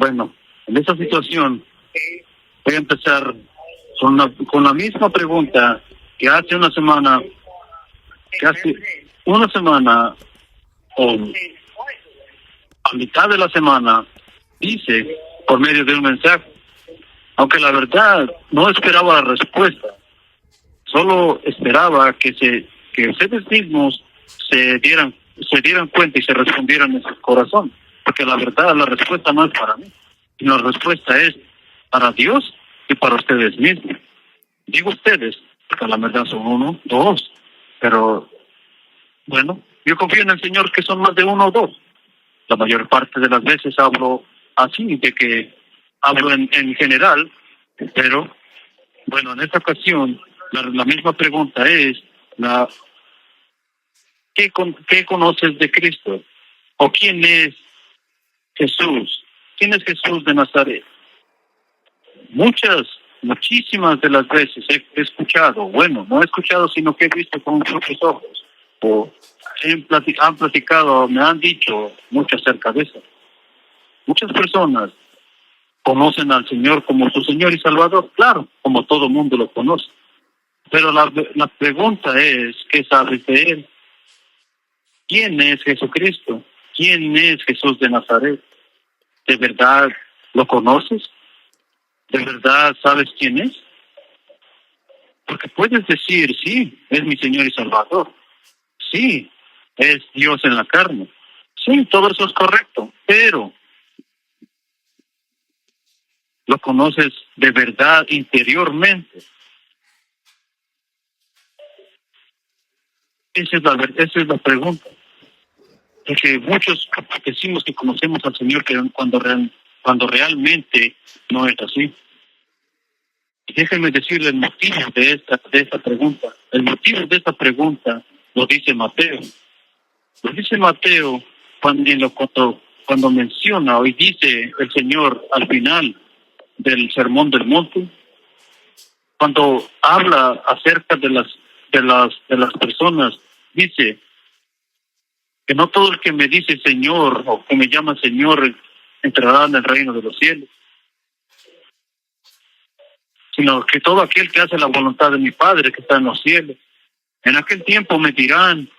Bueno, en esta situación voy a empezar con la misma pregunta que hace una semana, o a mitad de la semana hice por medio de un mensaje, aunque la verdad no esperaba la respuesta, solo esperaba que ustedes mismos se dieran cuenta y se respondieran en su corazón, porque la verdad la respuesta no es para mí, sino la respuesta es para Dios y para ustedes mismos. Digo ustedes, porque la verdad son uno, dos, pero bueno, yo confío en el Señor que son más de uno o dos. La mayor parte de las veces hablo así, de que hablo en general, pero bueno, en esta ocasión la misma pregunta es, ¿qué conoces de Cristo? ¿O quién es Jesús? ¿Quién es Jesús de Nazaret? Muchísimas de las veces he escuchado, bueno, no he escuchado, sino que he visto con mis propios ojos, o han platicado, me han dicho mucho acerca de eso. Muchas personas conocen al Señor como su Señor y Salvador, claro, como todo mundo lo conoce. Pero la pregunta es, ¿qué sabes de Él? ¿Quién es Jesucristo? ¿Quién es Jesús de Nazaret? ¿De verdad lo conoces? ¿De verdad sabes quién es? Porque puedes decir, sí, es mi Señor y Salvador. Sí, es Dios en la carne. Sí, todo eso es correcto, pero ¿lo conoces de verdad interiormente? Esa es la pregunta. Porque muchos decimos que conocemos al Señor, pero cuando realmente no es así. Y déjenme decirle el motivo de esta pregunta. El motivo de esta pregunta lo dice Mateo. Lo dice Mateo cuando menciona y dice el Señor al final del Sermón del Monte, cuando habla acerca de las personas, dice que no todo el que me dice Señor o que me llama Señor entrará en el reino de los cielos, sino que todo aquel que hace la voluntad de mi Padre que está en los cielos. En aquel tiempo me dirán,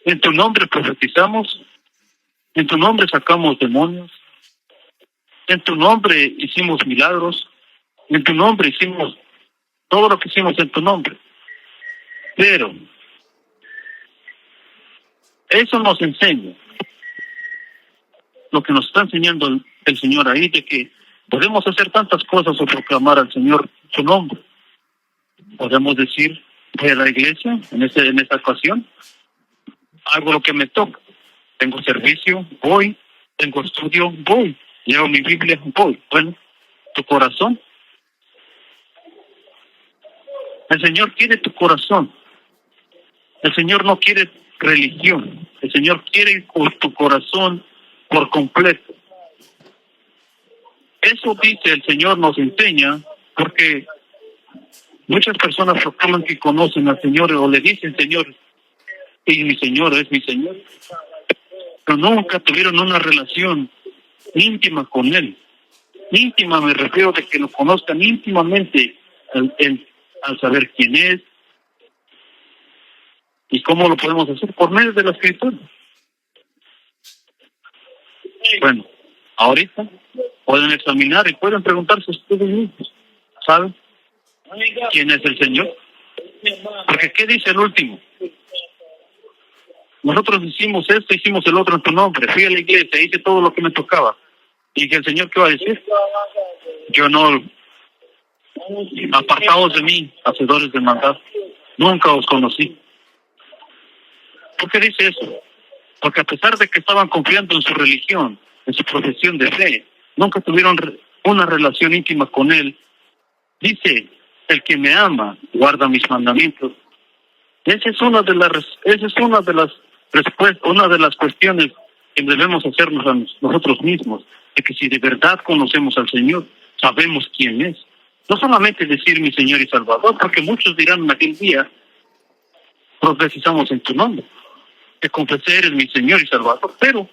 en tu nombre profetizamos, en tu nombre sacamos demonios, en tu nombre hicimos milagros, en tu nombre hicimos todo lo que hicimos en tu nombre. Pero eso nos enseña, lo que nos está enseñando el Señor ahí, de que podemos hacer tantas cosas o proclamar al Señor su nombre. Podemos decir, voy a la iglesia en esta ocasión, hago lo que me toca. Tengo servicio, voy. Tengo estudio, voy. Leo mi Biblia, voy. Bueno, tu corazón. El Señor quiere tu corazón. El Señor no quiere religión. El Señor quiere tu corazón por completo. Eso dice el Señor, nos enseña, porque muchas personas proclaman que conocen al Señor o le dicen Señor, y mi Señor es mi Señor, pero nunca tuvieron una relación íntima con Él. Íntima me refiero de que lo conozcan íntimamente al saber quién es. ¿Y cómo lo podemos hacer? Por medio de la Escritura. Bueno, ahorita pueden examinar y pueden preguntarse ustedes mismos, ¿saben quién es el Señor? Porque ¿qué dice el último? Nosotros hicimos esto, hicimos el otro en tu nombre, fui a la iglesia, hice todo lo que me tocaba. ¿Y que el Señor qué va a decir? Yo no, apartaos de mí, hacedores de maldad, nunca os conocí. ¿Por qué dice eso? Porque a pesar de que estaban confiando en su religión, en su profesión de fe, nunca tuvieron una relación íntima con Él. Dice, el que me ama, guarda mis mandamientos. Esa es una de las cuestiones que debemos hacernos a nosotros mismos, de que si de verdad conocemos al Señor, sabemos quién es. No solamente decir mi Señor y Salvador, porque muchos dirán en aquel día, profetizamos en tu nombre, te confesé eres mi Señor y Salvador, pero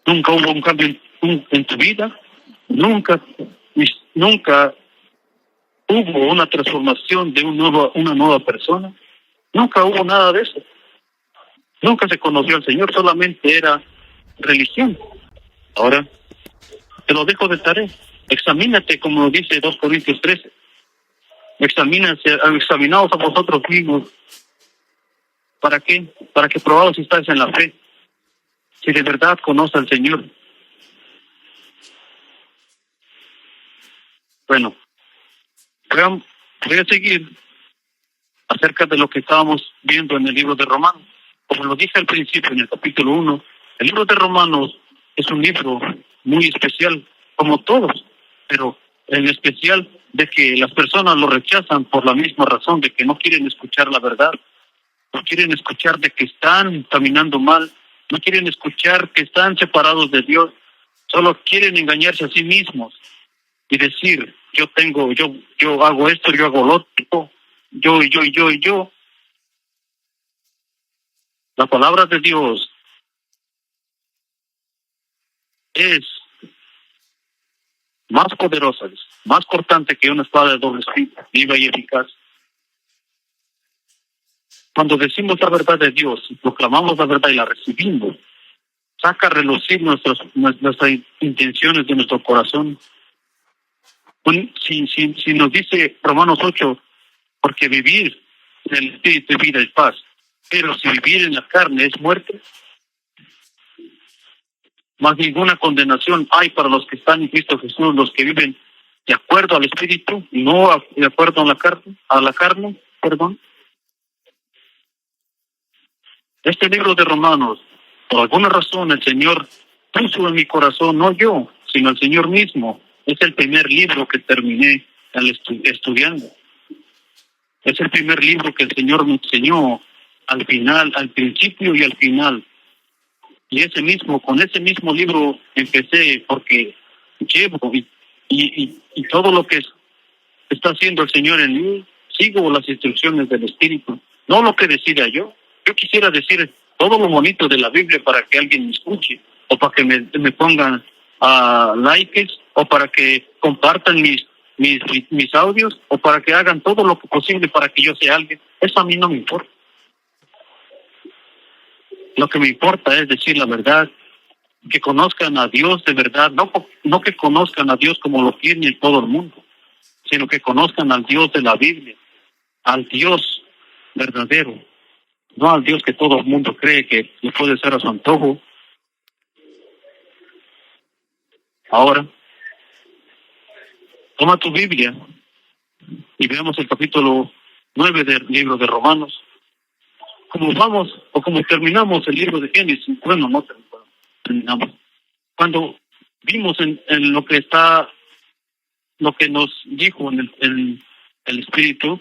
nunca hubo un cambio en tu vida, nunca, nunca hubo una transformación de una nueva persona. Nunca hubo nada de eso. Nunca se conoció al Señor, solamente era religión. Ahora, te lo dejo de tarea. Examínate, como dice 2 Corintios 13. Examinaos a vosotros mismos. ¿Para qué? Para que probados si estáis en la fe. Si de verdad conoce al Señor. Bueno, voy a seguir acerca de lo que estábamos viendo en el libro de Romanos. Como lo dije al principio, en el capítulo 1, el libro de Romanos es un libro muy especial, como todos, pero en especial de que las personas lo rechazan por la misma razón de que no quieren escuchar la verdad, no quieren escuchar de que están caminando mal, no quieren escuchar que están separados de Dios, solo quieren engañarse a sí mismos y decir, yo hago esto, yo hago lo otro, yo. La palabra de Dios es más poderosa, más cortante que una espada de doble filo, viva y eficaz. Cuando decimos la verdad de Dios, proclamamos la verdad y la recibimos, saca a relucir nuestras intenciones de nuestro corazón. Si nos dice Romanos 8, porque vivir en el Espíritu es vida y paz, pero si vivir en la carne es muerte, más ninguna condenación hay para los que están en Cristo Jesús, los que viven de acuerdo al Espíritu, no de acuerdo a la carne, perdón. Este libro de Romanos, por alguna razón el Señor puso en mi corazón, no yo, sino el Señor mismo. Es el primer libro que terminé estudiando. Es el primer libro que el Señor me enseñó al final, al principio y al final. Y con ese mismo libro empecé, porque llevo y todo lo que está haciendo el Señor en mí, sigo las instrucciones del Espíritu, no lo que decida yo. Yo quisiera decir todo lo bonito de la Biblia para que alguien me escuche, o para que me pongan likes, o para que compartan mis audios, o para que hagan todo lo posible para que yo sea alguien. Eso a mí no me importa. Lo que me importa es decir la verdad, que conozcan a Dios de verdad, no que conozcan a Dios como lo tiene todo el mundo, sino que conozcan al Dios de la Biblia, al Dios verdadero, no al Dios que todo el mundo cree que le puede ser a su antojo. Ahora, toma tu Biblia y veamos el capítulo 9 del libro de Romanos. Como terminamos el libro de Génesis, bueno, no terminamos. Cuando vimos en lo que nos dijo en el Espíritu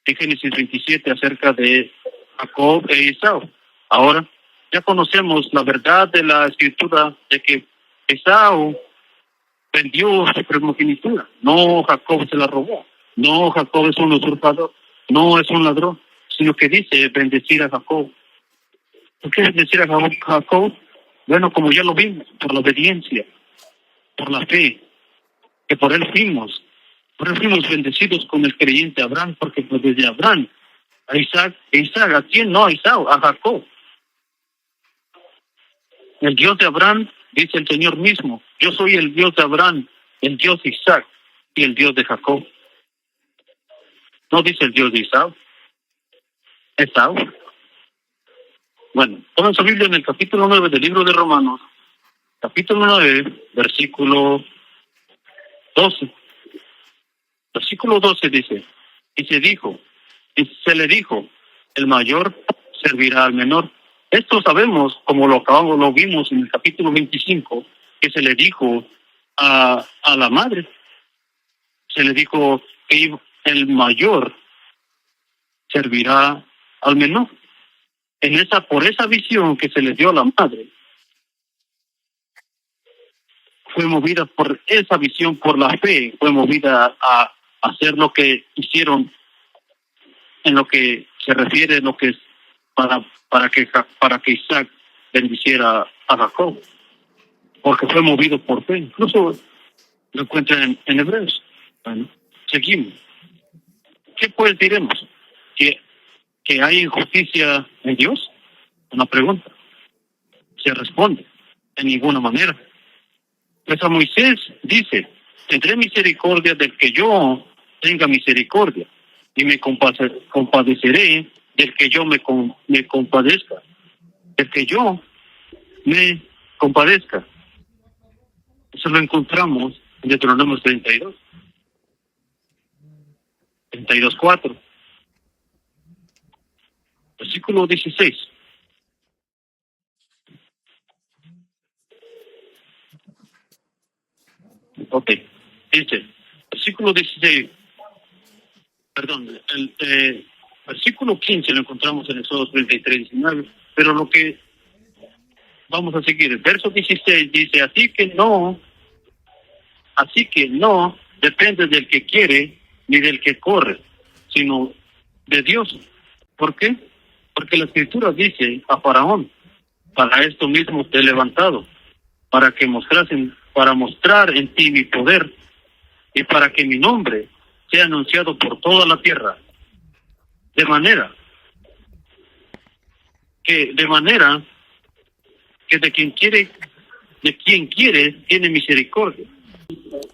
en Génesis 27 acerca de Jacob e Esaú. Ahora ya conocemos la verdad de la Escritura de que Esaú vendió su primogenitura. No, Jacob se la robó. No, Jacob es un usurpador. No es un ladrón, sino que dice bendecir a Jacob. ¿Por qué bendecir a Jacob? Bueno, como ya lo vimos, por la obediencia, por la fe, que por él fuimos bendecidos con el creyente Abraham, porque pues desde Abraham a Isaac, ¿a quién? No a Esaú, a Jacob. El Dios de Abraham, dice el Señor mismo, yo soy el Dios de Abraham, el Dios de Isaac y el Dios de Jacob. No dice el Dios de Esaú. Bueno, tomen su Biblia en el capítulo 9 del libro de Romanos, capítulo 9, versículo 12. Versículo 12 dice, y se le dijo, el mayor servirá al menor. Esto sabemos, como lo vimos en el capítulo 25, que se le dijo a la madre. Se le dijo que el mayor servirá al menor. Por esa visión que se le dio a la madre, fue movida por esa visión, por la fe, fue movida a hacer lo que hicieron en lo que se refiere lo que es para que Isaac bendiciera a Jacob. porque fue movido por fe. Incluso lo encuentran en Hebreos. Bueno, seguimos. ¿Qué pues diremos? ¿Que hay injusticia en Dios? Una pregunta. Se responde, de ninguna manera. Pues a Moisés dice, tendré misericordia del que yo tenga misericordia, y me compadeceré del que yo me compadezca. Del que yo me compadezca. Eso lo encontramos en Deuteronomio 32. 32:4. Versículo 16. Ok. Dice, versículo 16. Perdón, el versículo 15 lo encontramos en Éxodo 33:19. Pero lo que vamos a seguir, el verso 16 dice, así que no depende del que quiere ni del que corre, sino de Dios. ¿Por qué? Porque la Escritura dice a Faraón, para esto mismo te he levantado, para mostrar en ti mi poder, y para que mi nombre sea anunciado por toda la tierra. De manera que de quien quiere tiene misericordia.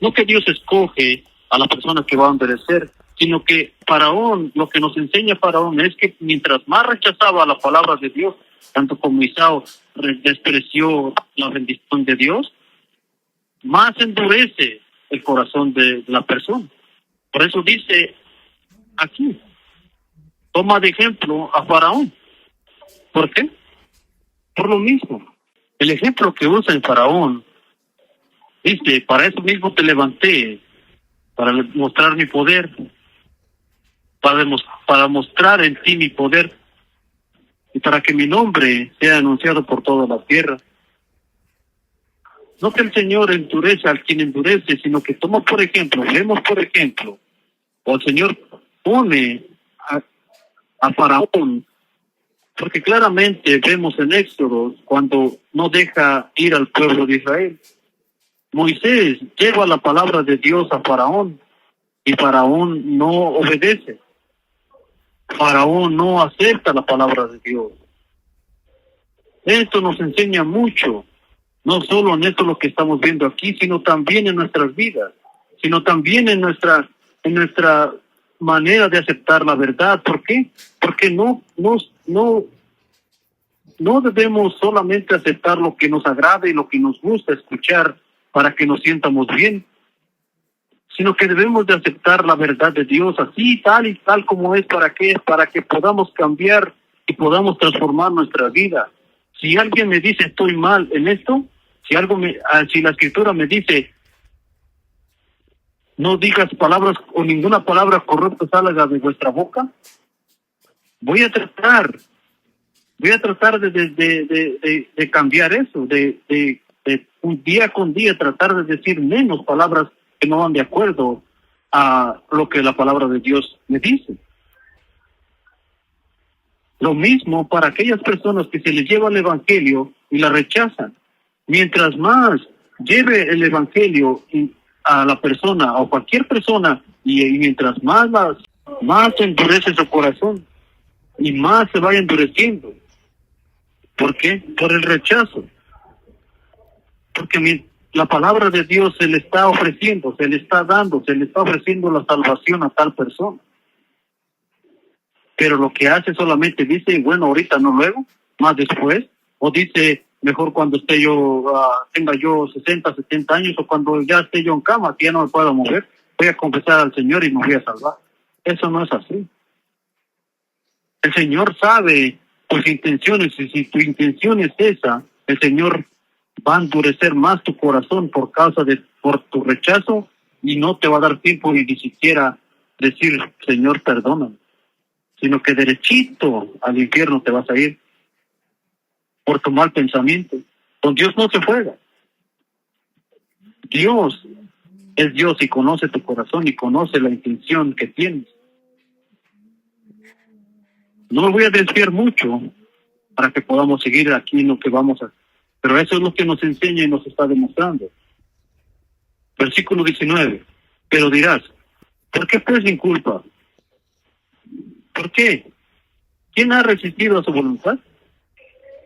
No que Dios escoge a la persona que va a obedecer, sino que Faraón, lo que nos enseña Faraón es que mientras más rechazaba la palabra de Dios, tanto como Esaú despreció la bendición de Dios, más endurece el corazón de la persona. Por eso dice aquí, toma de ejemplo a Faraón. ¿Por qué? Por lo mismo. El ejemplo que usa en Faraón dice, para eso mismo te levanté, para mostrar mi poder, para mostrar en ti mi poder, y para que mi nombre sea anunciado por toda la tierra. No que el Señor endurece al quien endurece, sino que toma por ejemplo, o el Señor pone a Faraón, porque claramente vemos en Éxodo cuando no deja ir al pueblo de Israel. Moisés lleva la palabra de Dios a Faraón y Faraón no obedece. Faraón no acepta la palabra de Dios. Esto nos enseña mucho, no solo en esto lo que estamos viendo aquí, sino también en nuestras vidas, sino también en nuestra manera de aceptar la verdad. ¿Por qué? Porque no debemos solamente aceptar lo que nos agrada y lo que nos gusta escuchar para que nos sientamos bien, sino que debemos de aceptar la verdad de Dios así, tal y tal como es. ¿Para qué? Para que podamos cambiar y podamos transformar nuestra vida. Si alguien me dice estoy mal en esto, si la Escritura me dice no digas palabras o ninguna palabra corrupta salga de vuestra boca, voy a tratar de cambiar eso, de un día con día tratar de decir menos palabras que no van de acuerdo a lo que la palabra de Dios me dice. Lo mismo para aquellas personas que se les lleva el Evangelio y la rechazan. Mientras más lleve el Evangelio a la persona o cualquier persona, y mientras más endurece su corazón y más se vaya endureciendo. ¿Por qué? Por el rechazo. Porque la palabra de Dios se le está ofreciendo, se le está ofreciendo la salvación a tal persona. Pero lo que hace solamente dice, bueno, ahorita no, luego, más después, o dice, mejor cuando tenga yo 60, 70 años, o cuando ya esté yo en cama, que ya no me puedo mover, voy a confesar al Señor y me voy a salvar. Eso no es así. El Señor sabe tus intenciones, y si tu intención es esa, el Señor va a endurecer más tu corazón por tu rechazo, y no te va a dar tiempo ni siquiera decir, Señor, perdóname, sino que derechito al infierno te vas a ir por tu mal pensamiento. Con Dios no se juega. Dios es Dios y conoce tu corazón y conoce la intención que tienes. No me voy a desviar mucho para que podamos seguir aquí en lo que vamos Pero eso es lo que nos enseña y nos está demostrando. Versículo 19. Pero dirás, ¿por qué pues sin culpa? ¿Por qué? ¿Quién ha resistido a su voluntad?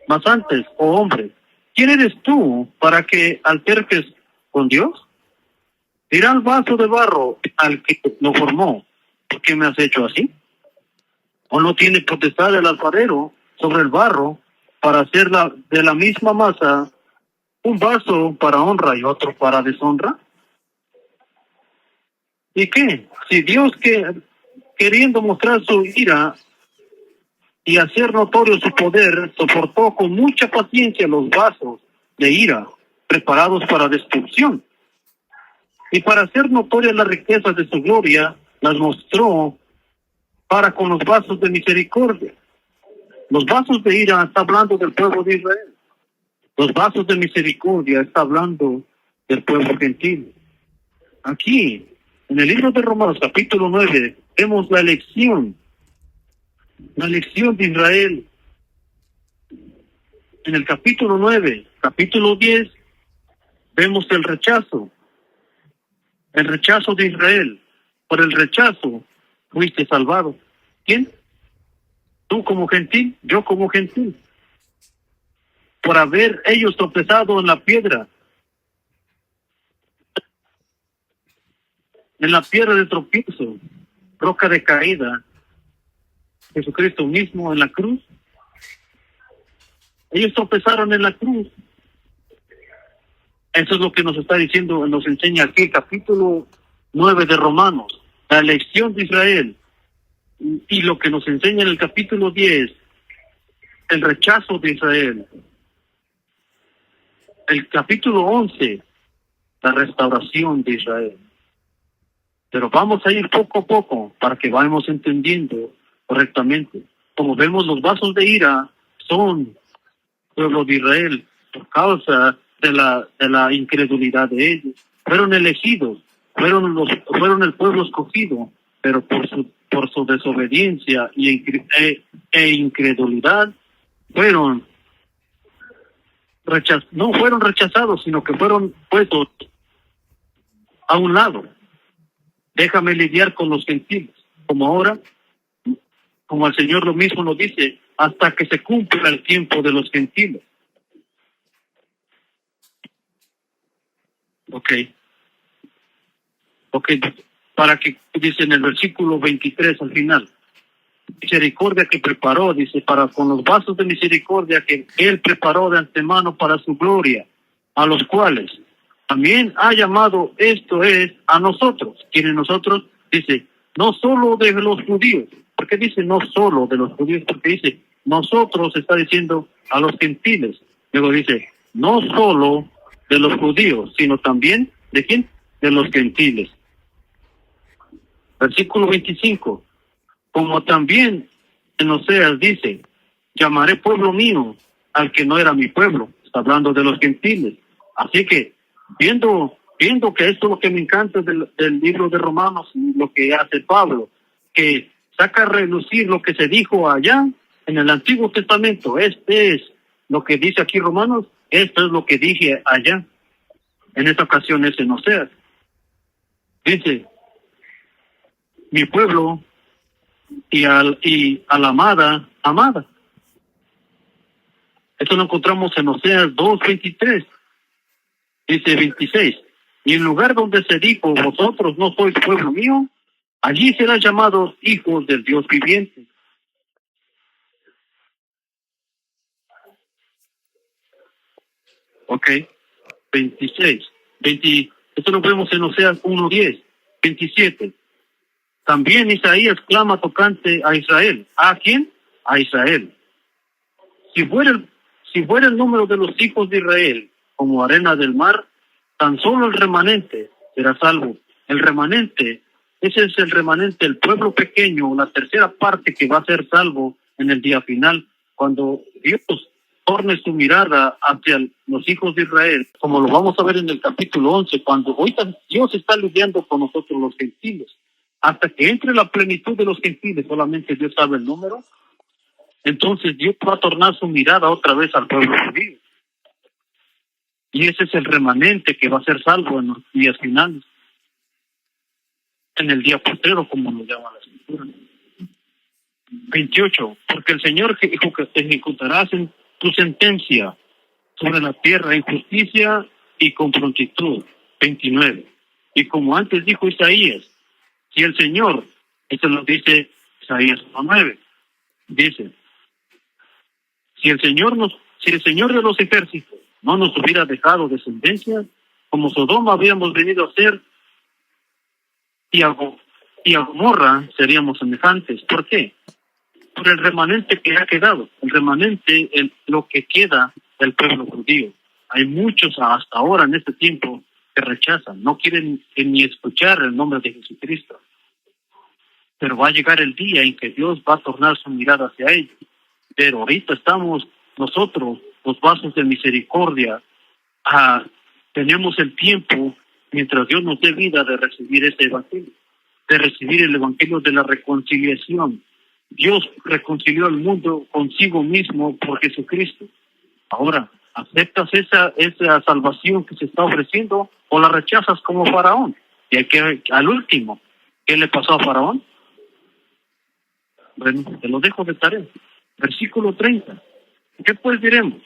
Mas antes, oh hombre, ¿quién eres tú para que alterques con Dios? Dirá el vaso de barro al que lo formó, ¿por qué me has hecho así? ¿O no tiene potestad el alfarero sobre el barro para hacer de la misma masa un vaso para honra y otro para deshonra? ¿Y qué? Si Dios, queriendo mostrar su ira y hacer notorio su poder, soportó con mucha paciencia los vasos de ira preparados para destrucción, y para hacer notorias las riquezas de su gloria, las mostró para con los vasos de misericordia. Los vasos de ira está hablando del pueblo de Israel. Los vasos de misericordia está hablando del pueblo gentil. Aquí, en el libro de Romanos, capítulo 9, vemos la elección de Israel. En el capítulo 9, capítulo 10, vemos el rechazo de Israel. Por el rechazo fuiste salvado. ¿Quién? Tú como gentil, yo como gentil. Por haber ellos tropezado en la piedra de tropiezo, roca de caída, Jesucristo mismo en la cruz. Ellos tropezaron en la cruz. Eso es lo que nos está diciendo, nos enseña aquí el capítulo 9 de Romanos, la elección de Israel. Y lo que nos enseña en el capítulo 10, el rechazo de Israel. El capítulo 11, la restauración de Israel. Pero vamos a ir poco a poco para que vayamos entendiendo correctamente. Como vemos, los vasos de ira son pueblo de Israel por causa de la incredulidad de ellos. Fueron elegidos, fueron el pueblo escogido, pero por su desobediencia e incredulidad no fueron rechazados, sino que fueron puestos a un lado. Déjame lidiar con los gentiles, como ahora, como el Señor lo mismo nos dice, hasta que se cumpla el tiempo de los gentiles. Ok, para que, dice en el versículo 23 al final, misericordia que preparó, dice, para con los vasos de misericordia que Él preparó de antemano para su gloria, a los cuales también ha llamado, esto es, a nosotros. ¿Quiénes nosotros? Dice, no solo de los judíos. ¿Por qué dice no solo de los judíos? Porque dice, nosotros está diciendo a los gentiles. Luego dice, no solo de los judíos, sino también, ¿de quién? De los gentiles. Versículo 25. Como también en Oseas dice, llamaré pueblo mío al que no era mi pueblo. Está hablando de los gentiles. Así que, viendo que esto es lo que me encanta del libro de Romanos, lo que hace Pablo, que saca a relucir lo que se dijo allá en el Antiguo Testamento. Este es lo que dice aquí Romanos, esto es lo que dije allá. En esta ocasión es en Oseas. Dice, mi pueblo y a la amada. Esto lo encontramos en Oseas 2:23. Dice 26. Y en lugar donde se dijo, vosotros no sois pueblo mío, allí serán llamados hijos del Dios viviente. Ok, 26. Esto lo vemos en Oseas 1:10. 27. También Isaías clama tocante a Israel. ¿A quién? A Israel. Si fuera el número de los hijos de Israel como arena del mar, tan solo el remanente será salvo. El remanente, ese es el remanente, el pueblo pequeño, la tercera parte que va a ser salvo en el día final, cuando Dios torne su mirada hacia los hijos de Israel, como lo vamos a ver en el capítulo 11, cuando ahorita Dios está lidiando con nosotros los gentiles. Hasta que entre la plenitud de los gentiles, solamente Dios sabe el número, entonces Dios va a tornar su mirada otra vez al pueblo judío. Y ese es el remanente que va a ser salvo en los días finales, en el día postrero, como lo llama la Escritura. 28. Porque el Señor ejecutará tu sentencia sobre la tierra en justicia y con prontitud. 29. Y como antes dijo Isaías, si el Señor, esto lo dice Isaías 9, dice, si el Señor de los ejércitos no nos hubiera dejado descendencia, como Sodoma habíamos venido a ser, y a Gomorra seríamos semejantes. ¿Por qué? Por el remanente que ha quedado, el remanente, lo que queda del pueblo judío. Hay muchos hasta ahora en este tiempo que rechazan, no quieren ni escuchar el nombre de Jesucristo. Pero va a llegar el día en que Dios va a tornar su mirada hacia ellos. Pero ahorita estamos nosotros, los vasos de misericordia, tenemos el tiempo, mientras Dios nos dé vida, de recibir ese evangelio, de recibir el evangelio de la reconciliación. Dios reconcilió al mundo consigo mismo por Jesucristo. Ahora, ¿aceptas esa salvación que se está ofreciendo o la rechazas como Faraón? Y al último, ¿qué le pasó a Faraón? Bueno, te lo dejo de tarea. Versículo 30. ¿Qué pues diremos?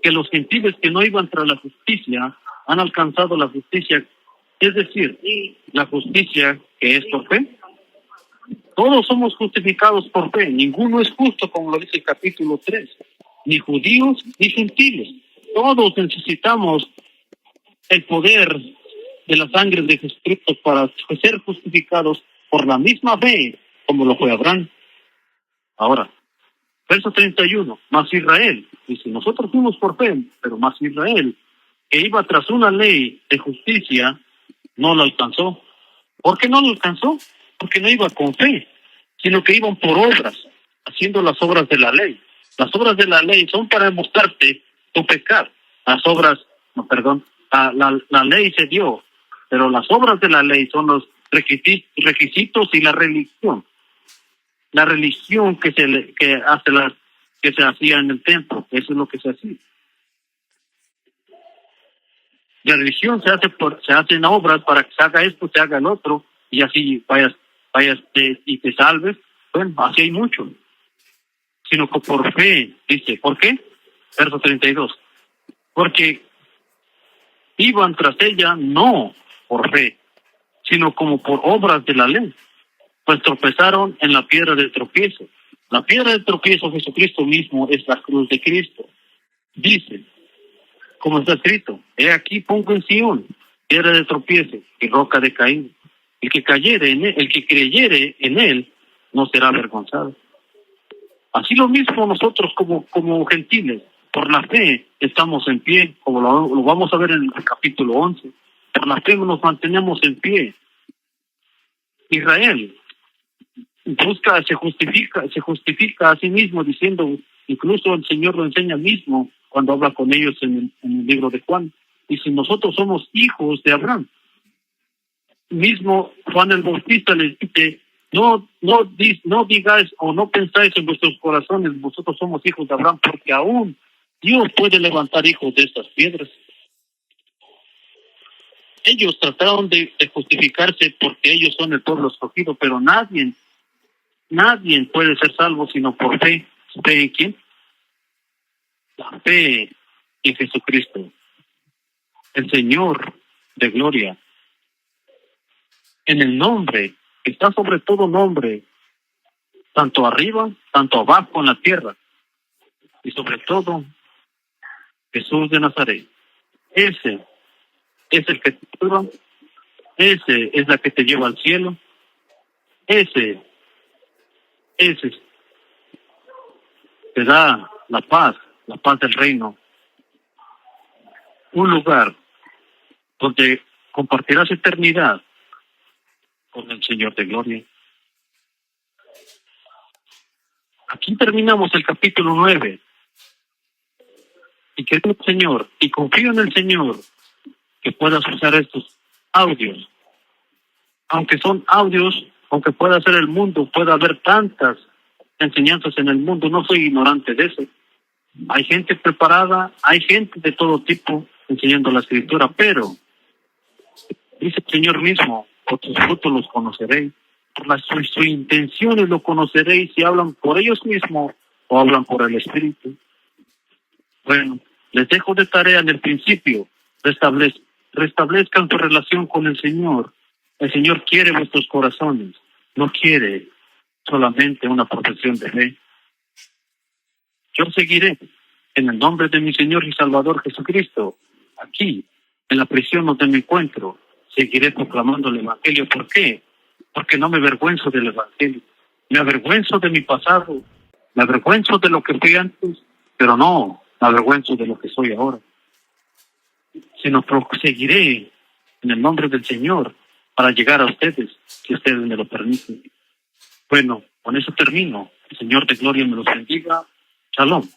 Que los gentiles que no iban tras la justicia han alcanzado la justicia, es decir, la justicia que es por fe. Todos somos justificados por fe. Ninguno es justo, como lo dice el capítulo 3. Ni judíos ni gentiles. Todos necesitamos el poder de la sangre de Jesucristo para ser justificados por la misma fe como lo fue Abraham. Ahora, verso 31. Mas Israel, dice, nosotros fuimos por fe, pero más Israel, que iba tras una ley de justicia, no la alcanzó. ¿Por qué no lo alcanzó? Porque no iba con fe, sino que iban por obras, haciendo las obras de la ley. Las obras de la ley son para demostrarte tu pecado. La ley se dio, pero las obras de la ley son los requisitos y la religión. La religión que se hacía en el templo, eso es lo que se hacía. La religión se hace en obras para que se haga esto, se haga el otro, y así vayas y te salves. Bueno, así hay mucho. Sino que por fe, dice, ¿por qué? Verso 32. Porque iban tras ella no por fe, sino como por obras de la ley, pues tropezaron en la piedra del tropiezo. La piedra del tropiezo, Jesucristo mismo, es la cruz de Cristo. Dice, como está escrito, he aquí pongo en Sion piedra de tropiezo y roca de caída. El que creyere en él no será avergonzado. Así lo mismo nosotros como gentiles, por la fe estamos en pie, como lo vamos a ver en el capítulo 11. Por la fe nos mantenemos en pie. Israel se justifica a sí mismo diciendo, incluso el Señor lo enseña mismo cuando habla con ellos en el libro de Juan. Y si nosotros somos hijos de Abraham, mismo Juan el Bautista les dice, no digáis o no pensáis en vuestros corazones, vosotros somos hijos de Abraham, porque aún Dios puede levantar hijos de estas piedras. Ellos trataron de justificarse porque ellos son el pueblo escogido, pero nadie puede ser salvo sino por fe. ¿Fe en quién? La fe en Jesucristo, el Señor de gloria, en el nombre que está sobre todo nombre, tanto arriba, tanto abajo en la tierra, y sobre todo Jesús de Nazaret. Ese es el que te salva, ese es la que te lleva al cielo, ese te da la paz del reino, un lugar donde compartirás eternidad con el Señor de gloria. Aquí terminamos el capítulo 9. Y querido Señor, y confío en el Señor que puedas usar estos audios. Aunque son audios, aunque pueda ser el mundo, pueda haber tantas enseñanzas en el mundo, no soy ignorante de eso. Hay gente preparada, hay gente de todo tipo enseñando la escritura, pero dice el Señor mismo, por sus frutos los conoceréis, por sus intenciones lo conoceréis, si hablan por ellos mismos o hablan por el Espíritu. Bueno, les dejo de tarea en el principio, restablezcan su relación con el Señor. El Señor quiere vuestros corazones, no quiere solamente una profesión de fe. Yo seguiré en el nombre de mi Señor y Salvador Jesucristo, aquí, en la prisión donde me encuentro. Seguiré proclamando el Evangelio. ¿Por qué? Porque no me avergüenzo del Evangelio. Me avergüenzo de mi pasado, me avergüenzo de lo que fui antes, pero no me avergüenzo de lo que soy ahora. Sino seguiré en el nombre del Señor para llegar a ustedes, si ustedes me lo permiten. Bueno, con eso termino. El Señor de gloria me los bendiga. Shalom.